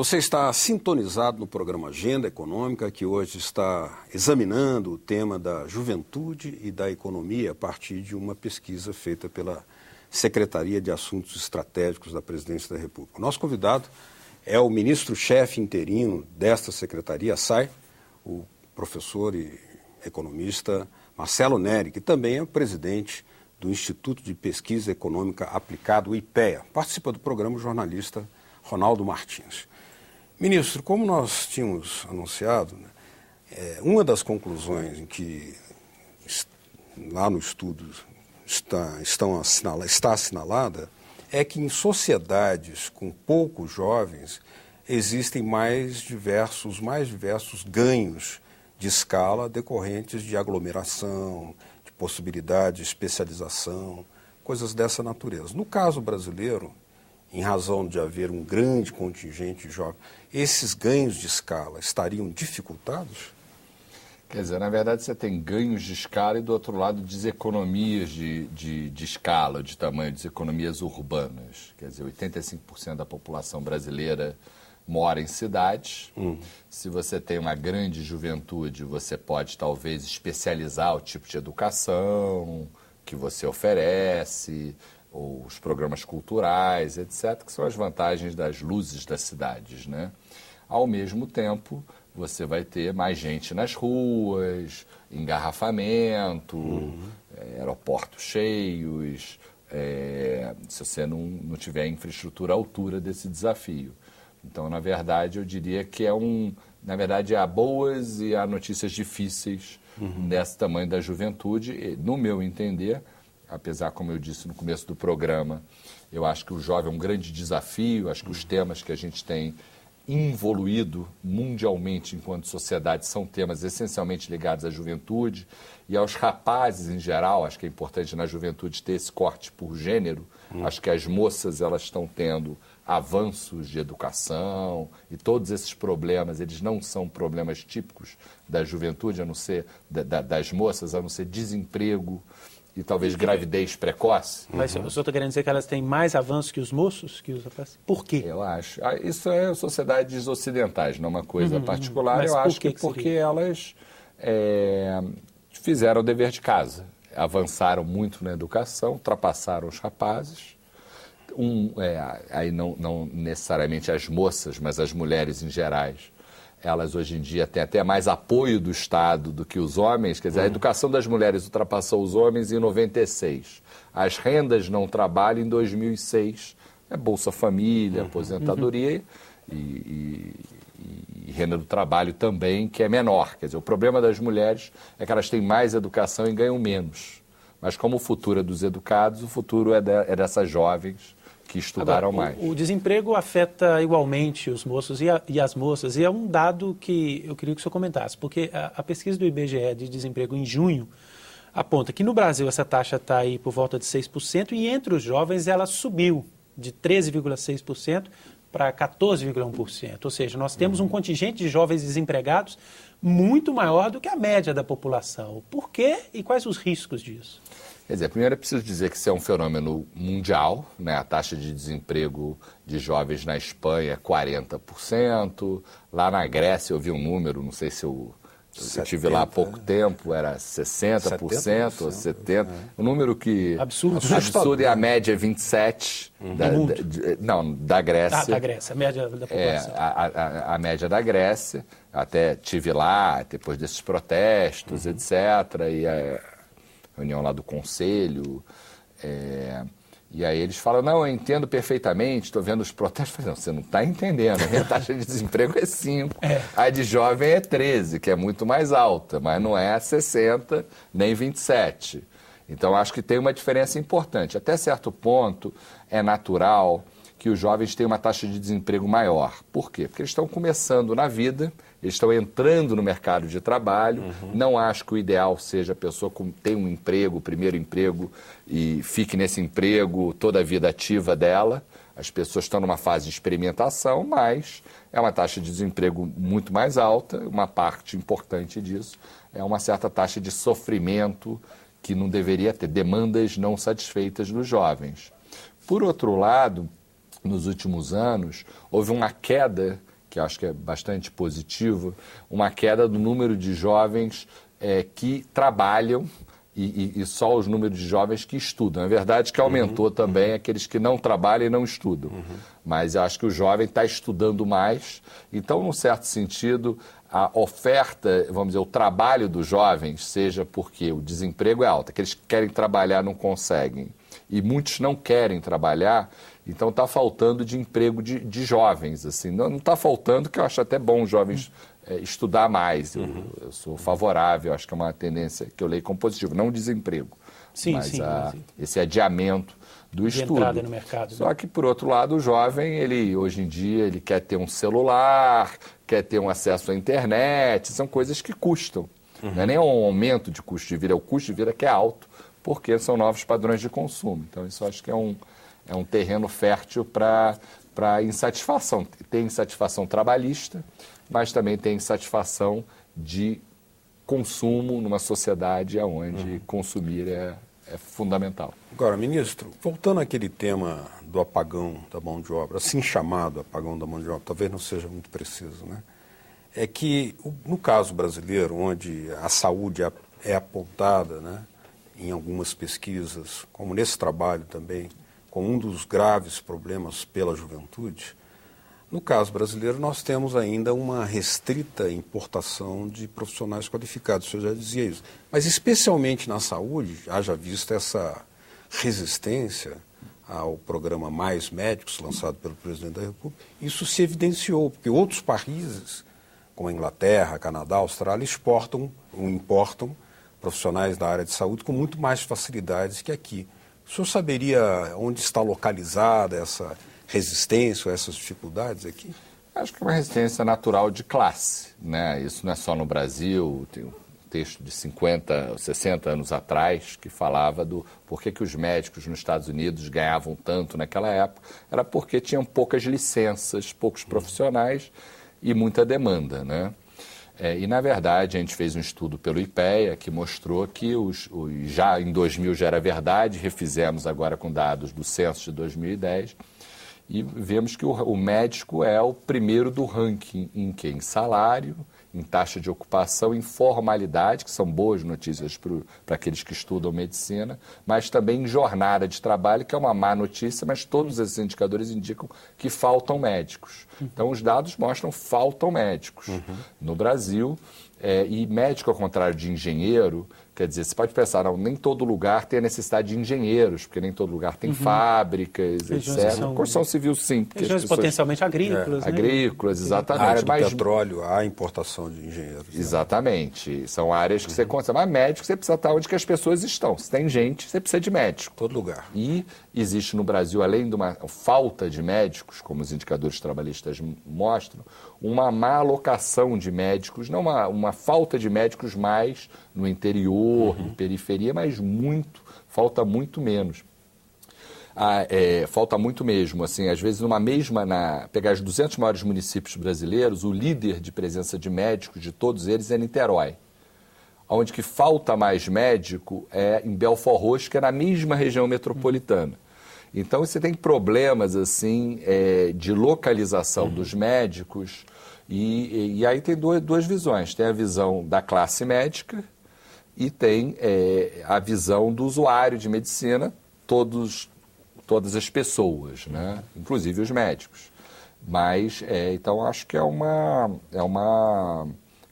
Você está sintonizado no programa Agenda Econômica, que hoje está examinando o tema da juventude e da economia a partir de uma pesquisa feita pela Secretaria de Assuntos Estratégicos da Presidência da República. O nosso convidado é o ministro-chefe interino desta secretaria, SAI, o professor e economista Marcelo Neri, que também é presidente do Instituto de Pesquisa Econômica Aplicada, o IPEA. Participa do programa o jornalista Ronaldo Martins. Ministro, como nós tínhamos anunciado, uma das conclusões em que lá no estudo está assinalada é que em sociedades com poucos jovens existem mais diversos ganhos de escala decorrentes de aglomeração, de possibilidade de especialização, coisas dessa natureza. No caso brasileiro, em razão de haver um grande contingente de jovens, esses ganhos de escala estariam dificultados? Quer dizer, na verdade você tem ganhos de escala e do outro lado deseconomias de escala, de tamanho, deseconomias urbanas. Quer dizer, 85% da população brasileira mora em cidades. Se você tem uma grande juventude, você pode talvez especializar o tipo de educação que você oferece, ou os programas culturais, etc., que são as vantagens das luzes das cidades, né? Ao mesmo tempo, você vai ter mais gente nas ruas, engarrafamento, aeroportos cheios, se você não tiver infraestrutura à altura desse desafio. Então, na verdade, eu diria que há boas e há notícias difíceis desse tamanho da juventude, e, no meu entender, apesar, como eu disse no começo do programa, eu acho que o jovem é um grande desafio, acho que os temas que a gente tem evoluído mundialmente enquanto sociedade são temas essencialmente ligados à juventude e aos rapazes em geral. Acho que é importante na juventude ter esse corte por gênero. Acho que as moças elas estão tendo avanços de educação e todos esses problemas, eles não são problemas típicos da juventude, a não ser das moças, a não ser desemprego e talvez gravidez precoce. Mas o senhor está querendo dizer que elas têm mais avanços que os moços? Que os rapazes? Por quê? Eu acho. Isso é sociedades ocidentais, não é uma coisa particular. Mas eu acho que porque elas fizeram o dever de casa. Avançaram muito na educação, ultrapassaram os rapazes. Aí não necessariamente as moças, mas as mulheres em gerais. Elas hoje em dia têm até mais apoio do Estado do que os homens. Quer dizer, a educação das mulheres ultrapassou os homens em 96. As rendas não trabalham em 2006. Bolsa Família, aposentadoria e renda do trabalho também, que é menor. Quer dizer, o problema das mulheres é que elas têm mais educação e ganham menos. Mas como o futuro é dos educados, o futuro é dessas jovens que estudaram mais. O desemprego afeta igualmente os moços e as moças, e é um dado que eu queria que o senhor comentasse, porque a pesquisa do IBGE de desemprego em junho aponta que no Brasil essa taxa está aí por volta de 6% e entre os jovens ela subiu de 13,6% para 14,1%. Ou seja, nós temos um contingente de jovens desempregados muito maior do que a média da população. Por quê e quais os riscos disso? Quer dizer, primeiro é preciso dizer que isso é um fenômeno mundial, né? A taxa de desemprego de jovens na Espanha é 40%, lá na Grécia eu vi um número, não sei se eu estive lá há pouco tempo, era 60% ou 70%, um número que... Absurdo. E a média é 27%. Da Grécia. Da Grécia, a média da população. A média da Grécia, até estive lá, depois desses protestos, etc., e reunião lá do conselho, e aí eles falam, não, eu entendo perfeitamente, estou vendo os protestos. Eu falei, não, você não está entendendo, a minha taxa de desemprego é 5, a de jovem é 13, que é muito mais alta, mas não é 60, nem 27. Então, acho que tem uma diferença importante. Até certo ponto, é natural que os jovens tenham uma taxa de desemprego maior. Por quê? Porque eles estão começando na vida, eles estão entrando no mercado de trabalho. Não acho que o ideal seja a pessoa que tem um emprego, o primeiro emprego, e fique nesse emprego toda a vida ativa dela. As pessoas estão numa fase de experimentação, mas é uma taxa de desemprego muito mais alta. Uma parte importante disso é uma certa taxa de sofrimento que não deveria ter, demandas não satisfeitas dos jovens. Por outro lado, nos últimos anos, houve uma queda que acho que é bastante positivo, uma queda do número de jovens que trabalham e só os números de jovens que estudam. É verdade que aumentou também aqueles que não trabalham e não estudam, mas eu acho que o jovem está estudando mais. Então, num certo sentido, a oferta, vamos dizer, o trabalho dos jovens, seja porque o desemprego é alto, aqueles que querem trabalhar não conseguem, e muitos não querem trabalhar, então está faltando de emprego de jovens. Assim. Não está faltando, que eu acho até bom os jovens estudar mais. Eu sou favorável, acho que é uma tendência que eu leio como positiva, não o desemprego, mas esse adiamento do estudo. Entrada no mercado. Só que, por outro lado, o jovem, hoje em dia, ele quer ter um celular, quer ter um acesso à internet, são coisas que custam. Não é nem um aumento de custo de vida, é o custo de vida que é alto, porque são novos padrões de consumo. Então, isso eu acho que é um terreno fértil para insatisfação. Tem insatisfação trabalhista, mas também tem insatisfação de consumo numa sociedade onde consumir é fundamental. Agora, ministro, voltando àquele tema do apagão da mão de obra, assim chamado apagão da mão de obra, talvez não seja muito preciso, né? É que, no caso brasileiro, onde a saúde é apontada, né, em algumas pesquisas, como nesse trabalho também, como um dos graves problemas pela juventude, no caso brasileiro nós temos ainda uma restrita importação de profissionais qualificados, o senhor já dizia isso. Mas especialmente na saúde, haja vista essa resistência ao programa Mais Médicos, lançado pelo presidente da República, isso se evidenciou, porque outros países, como a Inglaterra, Canadá, Austrália, importam profissionais da área de saúde com muito mais facilidades que aqui. O senhor saberia onde está localizada essa resistência ou essas dificuldades aqui? Acho que é uma resistência natural de classe, né? Isso não é só no Brasil. Tem um texto de 50, 60 anos atrás que falava do porquê que os médicos nos Estados Unidos ganhavam tanto naquela época. Era porque tinham poucas licenças, poucos profissionais e muita demanda, né? E, na verdade, a gente fez um estudo pelo IPEA que mostrou que já em 2000 já era verdade, refizemos agora com dados do censo de 2010, e vemos que o médico é o primeiro do ranking em quê? Em salário, em taxa de ocupação, em formalidade, que são boas notícias para aqueles que estudam medicina, mas também em jornada de trabalho, que é uma má notícia, mas todos esses indicadores indicam que faltam médicos. Então, os dados mostram que faltam médicos no Brasil. E médico, ao contrário de engenheiro, quer dizer, você pode pensar, não, nem todo lugar tem a necessidade de engenheiros, porque nem todo lugar tem fábricas, etc. Construção civil, sim. Regiões potencialmente agrícolas. Né? Agrícolas, exatamente. Na área do petróleo, há importação de engenheiros. Exatamente. Né? São áreas que você consegue. Mas médico, você precisa estar onde que as pessoas estão. Se tem gente, você precisa de médico. Todo lugar. E existe no Brasil, além de uma falta de médicos, como os indicadores trabalhistas mostram, uma má alocação de médicos, não uma falta de médicos mais no interior, em periferia, mas falta muito menos. Falta muito mesmo. Assim, às vezes, pegar os 200 maiores municípios brasileiros, o líder de presença de médicos de todos eles é Niterói. Onde que falta mais médico é em Belford Roxo, que é na mesma região metropolitana. Então, você tem problemas assim, de localização dos médicos, e aí tem duas visões. Tem a visão da classe médica e tem a visão do usuário de medicina, todas as pessoas, né? Inclusive os médicos. Mas, então, acho que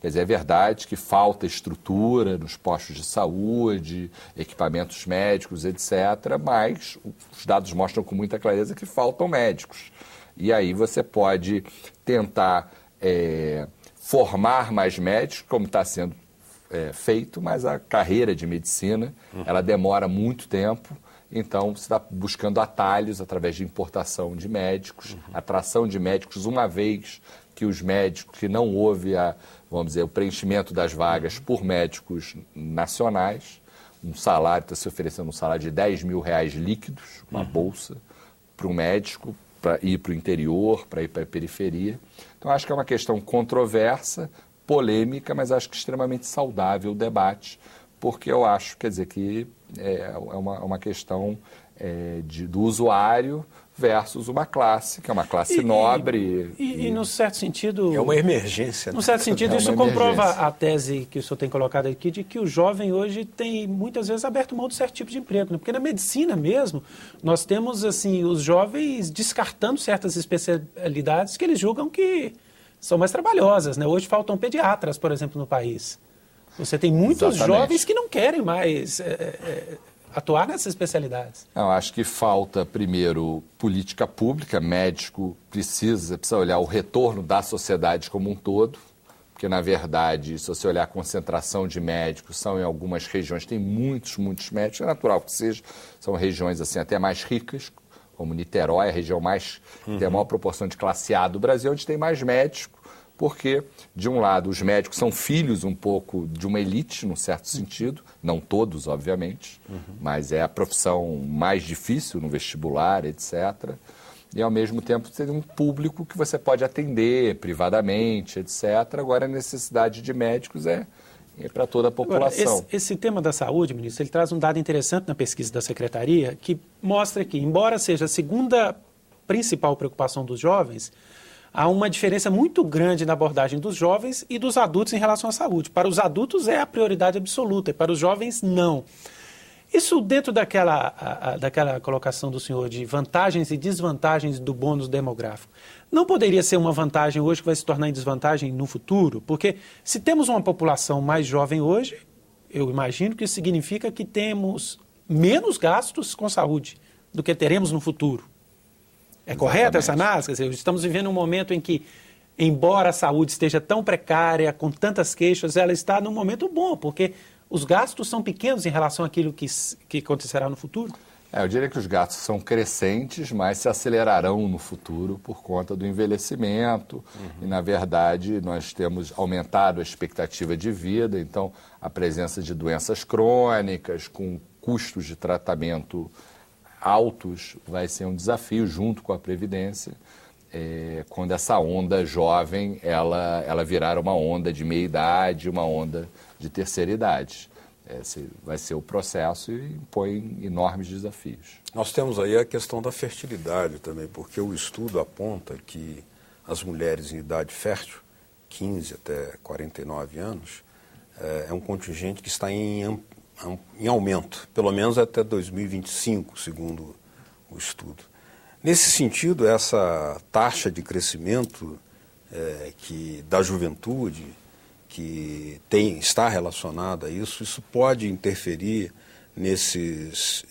quer dizer, é verdade que falta estrutura nos postos de saúde, equipamentos médicos, etc., mas os dados mostram com muita clareza que faltam médicos. E aí você pode tentar formar mais médicos, como está sendo feito, mas a carreira de medicina, ela demora muito tempo. Então, você está buscando atalhos através de importação de médicos, atração de médicos, uma vez que os médicos, que não houve o preenchimento das vagas por médicos nacionais, está se oferecendo um salário de R$10 mil líquidos, uma bolsa, para o médico, para ir para o interior, para ir para a periferia. Então, acho que é uma questão controversa, polêmica, mas acho que extremamente saudável o debate, porque eu acho, quer dizer, que é uma questão do usuário, versus uma classe, que é uma classe nobre. E no certo sentido... É uma emergência. No certo sentido, isso emergência. comprova a tese que o senhor tem colocado aqui de que o jovem hoje tem, muitas vezes, aberto mão de certo tipo de emprego. Né? Porque na medicina mesmo, nós temos assim, os jovens descartando certas especialidades que eles julgam que são mais trabalhosas. Né? Hoje faltam pediatras, por exemplo, no país. Você tem muitos jovens que não querem mais... atuar nessas especialidades. Eu acho que falta, primeiro, política pública. Médico precisa olhar o retorno da sociedade como um todo, porque, na verdade, se você olhar a concentração de médicos, são em algumas regiões, tem muitos médicos, é natural que seja, são regiões assim até mais ricas, como Niterói, a região mais tem a maior proporção de classe A do Brasil, onde tem mais médicos, porque, de um lado, os médicos são filhos um pouco de uma elite, num certo sentido, não todos, obviamente, mas é a profissão mais difícil no vestibular, etc. E, ao mesmo tempo, você tem um público que você pode atender privadamente, etc. Agora, a necessidade de médicos é para toda a população. Agora, esse tema da saúde, ministro, ele traz um dado interessante na pesquisa da Secretaria, que mostra que, embora seja a segunda principal preocupação dos jovens, há uma diferença muito grande na abordagem dos jovens e dos adultos em relação à saúde. Para os adultos é a prioridade absoluta, e para os jovens não. Isso dentro daquela colocação do senhor de vantagens e desvantagens do bônus demográfico. Não poderia ser uma vantagem hoje que vai se tornar em desvantagem no futuro? Porque se temos uma população mais jovem hoje, eu imagino que isso significa que temos menos gastos com saúde do que teremos no futuro. É correta essa análise? Quer dizer, estamos vivendo um momento em que, embora a saúde esteja tão precária, com tantas queixas, ela está num momento bom, porque os gastos são pequenos em relação àquilo que acontecerá no futuro. Eu diria que os gastos são crescentes, mas se acelerarão no futuro por conta do envelhecimento. E, na verdade, nós temos aumentado a expectativa de vida, então a presença de doenças crônicas, com custos de tratamento altos, vai ser um desafio junto com a Previdência, quando essa onda jovem ela virar uma onda de meia-idade, uma onda de terceira idade. Esse vai ser o processo e impõe enormes desafios. Nós temos aí a questão da fertilidade também, porque o estudo aponta que as mulheres em idade fértil, 15 até 49 anos, é um contingente que está em aumento, pelo menos até 2025, segundo o estudo. Nesse sentido, essa taxa de crescimento da juventude, que está relacionada a isso pode interferir nessas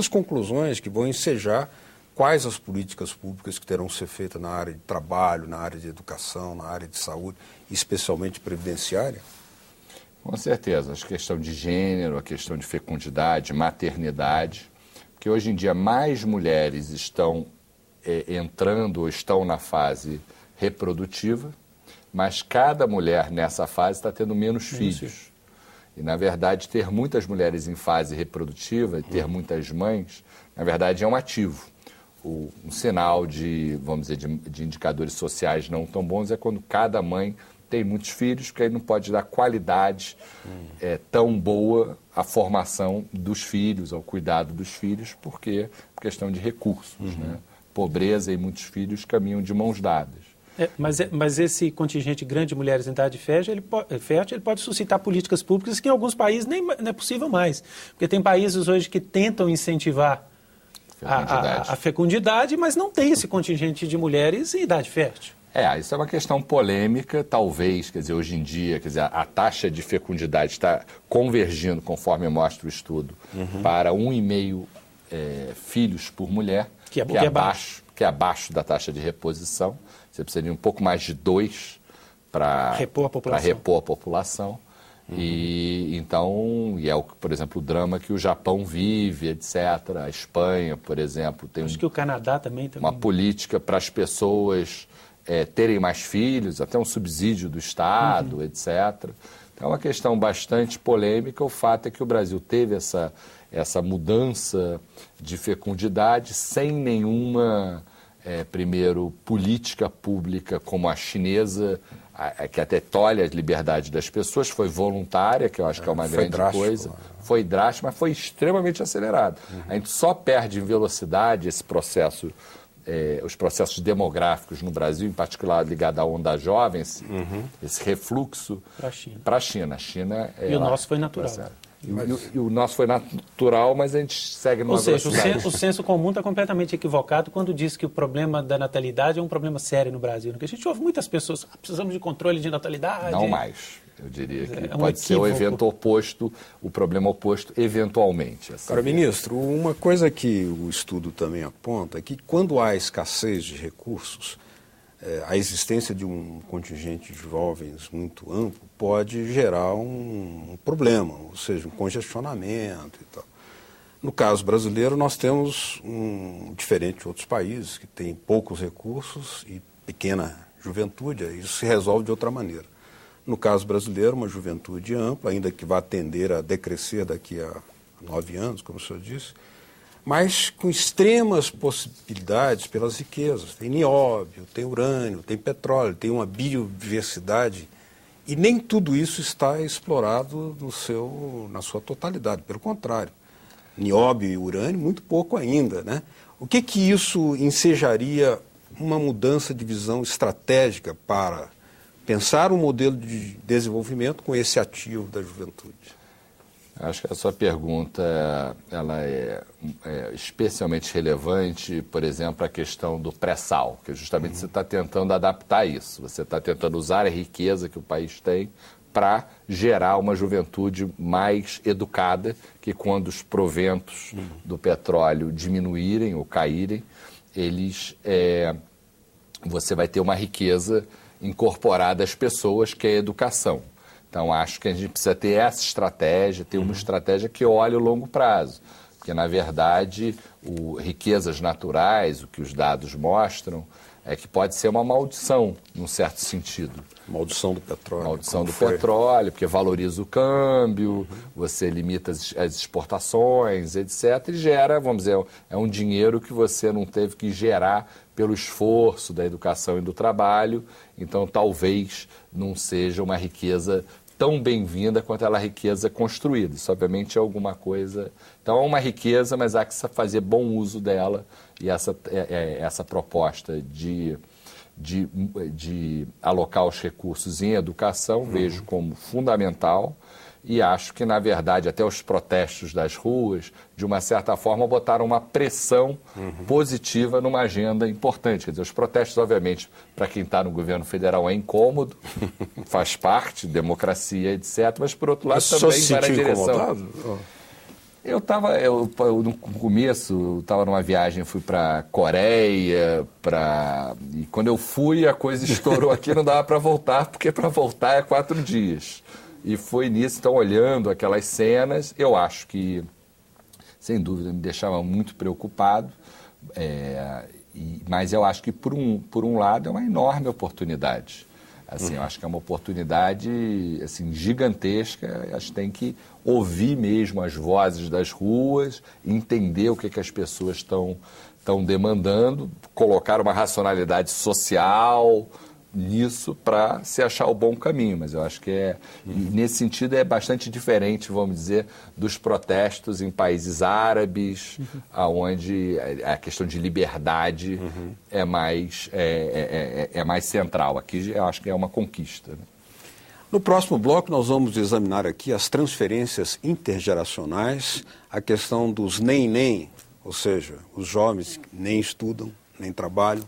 conclusões que vão ensejar quais as políticas públicas que terão que ser feitas na área de trabalho, na área de educação, na área de saúde, especialmente previdenciária? Com certeza, a questão de gênero, a questão de fecundidade, maternidade, porque hoje em dia mais mulheres estão entrando ou estão na fase reprodutiva, mas cada mulher nessa fase está tendo menos filhos. E, na verdade, ter muitas mulheres em fase reprodutiva, ter muitas mães, na verdade, é um ativo. Um sinal de, vamos dizer, de indicadores sociais não tão bons é quando cada mãe tem muitos filhos, porque aí não pode dar qualidade tão boa à formação dos filhos, ao cuidado dos filhos, porque é questão de recursos. Né? Pobreza e muitos filhos caminham de mãos dadas. Mas esse contingente grande de mulheres em idade fértil, ele pode suscitar políticas públicas que em alguns países nem é possível mais. Porque tem países hoje que tentam incentivar a fecundidade, mas não tem esse contingente de mulheres em idade fértil. Isso é uma questão polêmica, talvez, quer dizer, hoje em dia, quer dizer, a taxa de fecundidade está convergindo, conforme mostra o estudo, para 1,5 filhos por mulher, que é abaixo da taxa de reposição. Você precisaria um pouco mais de 2 para repor a população. E então, por exemplo, o drama que o Japão vive, etc. A Espanha, por exemplo, tem que o Canadá também uma política para as pessoas terem mais filhos, até um subsídio do Estado, etc. Então é uma questão bastante polêmica. O fato é que o Brasil teve essa mudança de fecundidade sem nenhuma, primeiro, política pública como a chinesa que até tolhe a liberdade das pessoas, foi voluntária, que eu acho que é uma grande coisa. Foi drástico, mas foi extremamente acelerado. A gente só perde em velocidade esse processo, os processos demográficos no Brasil, em particular ligado à onda jovem, esse refluxo para a China. A China e o nosso foi natural. E o nosso foi natural, mas a gente segue numa velocidade. Ou seja, o senso comum está completamente equivocado quando diz que o problema da natalidade é um problema sério no Brasil. Porque a gente ouve muitas pessoas, precisamos de controle de natalidade. Não mais. Eu diria que pode ser o evento oposto, o problema oposto, eventualmente. Assim. Agora, ministro, uma coisa que o estudo também aponta é que quando há escassez de recursos, a existência de um contingente de jovens muito amplo pode gerar um problema, ou seja, um congestionamento e tal. No caso brasileiro, nós temos, diferente de outros países, que têm poucos recursos e pequena juventude, isso se resolve de outra maneira. No caso brasileiro, uma juventude ampla, ainda que vá tender a decrescer daqui a 9 anos, como o senhor disse, mas com extremas possibilidades pelas riquezas. Tem nióbio, tem urânio, tem petróleo, tem uma biodiversidade. E nem tudo isso está explorado na sua totalidade, pelo contrário. Nióbio e urânio, muito pouco ainda, né? O que isso ensejaria uma mudança de visão estratégica para pensar um modelo de desenvolvimento com esse ativo da juventude? Acho que a sua pergunta ela é especialmente relevante, por exemplo, a questão do pré-sal, que justamente você está tentando adaptar isso. Você está tentando usar a riqueza que o país tem para gerar uma juventude mais educada, que quando os proventos do petróleo diminuírem ou caírem, você vai ter uma riqueza incorporada às pessoas, que é a educação. Então, acho que a gente precisa ter essa estratégia, ter uma estratégia que olhe o longo prazo. Porque, na verdade, riquezas naturais, o que os dados mostram, é que pode ser uma maldição, num certo sentido. Maldição do petróleo. Maldição do petróleo, porque valoriza o câmbio, você limita as exportações, etc. E gera, vamos dizer, é um dinheiro que você não teve que gerar pelo esforço da educação e do trabalho. Então, talvez não seja uma riqueza tão bem-vinda quanto aquela riqueza construída. Isso, obviamente, é alguma coisa... Então, é uma riqueza, mas há que fazer bom uso dela. E essa proposta de alocar os recursos em educação, vejo como fundamental. E acho que, na verdade, até os protestos das ruas, de uma certa forma, botaram uma pressão positiva numa agenda importante. Quer dizer, os protestos, obviamente, para quem está no governo federal é incômodo, faz parte, democracia, etc. Mas, por outro lado, também vai na direção... No começo, eu estava numa viagem, fui para a Coreia, e quando eu fui, a coisa estourou aqui, não dava para voltar, porque para voltar é 4 dias. E foi nisso, então, olhando aquelas cenas, eu acho que, sem dúvida, me deixava muito preocupado, mas eu acho que, por um lado, é uma enorme oportunidade. Assim, eu acho que é uma oportunidade assim, gigantesca. Acho que tem que ouvir mesmo as vozes das ruas, entender o que as pessoas estão demandando, colocar uma racionalidade social nisso para se achar o bom caminho. Mas eu acho que nesse sentido é bastante diferente, vamos dizer, dos protestos em países árabes, onde a questão de liberdade é mais central. Aqui eu acho que é uma conquista, né? No próximo bloco nós vamos examinar aqui as transferências intergeracionais, a questão dos nem, ou seja, os jovens que nem estudam, nem trabalham,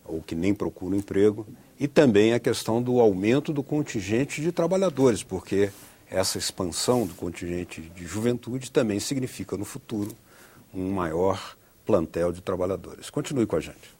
ou que nem procuram emprego, e também a questão do aumento do contingente de trabalhadores, porque essa expansão do contingente de juventude também significa, no futuro, um maior plantel de trabalhadores. Continue com a gente.